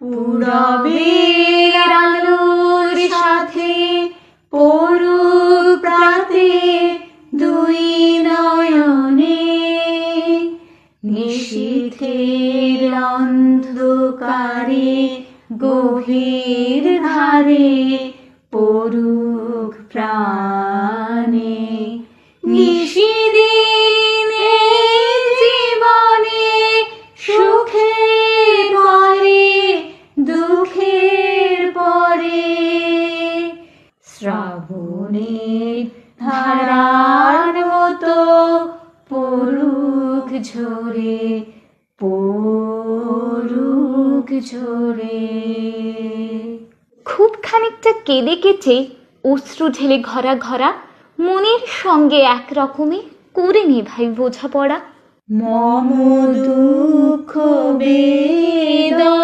পূরবের আলোর সাথে পড়ুক প্রাতে দুই নয়নে, নিশীথের অন্ধকারে গভীর ধারে পড়ুক প্রাণে। নিশিদিনে জীবনে সুখের পরে দুঃখের পরে, শ্রাবণের ধারার মতো পড়ুক ঝরে পড়ুক ঝরে। খুব খানিকটা কেঁদে কেটে অশ্রু ঢেলে ঘরা ঘরা মনের সঙ্গে একরকমে করে নে ভাই বোঝাপড়া। মম দুঃখ বেদনা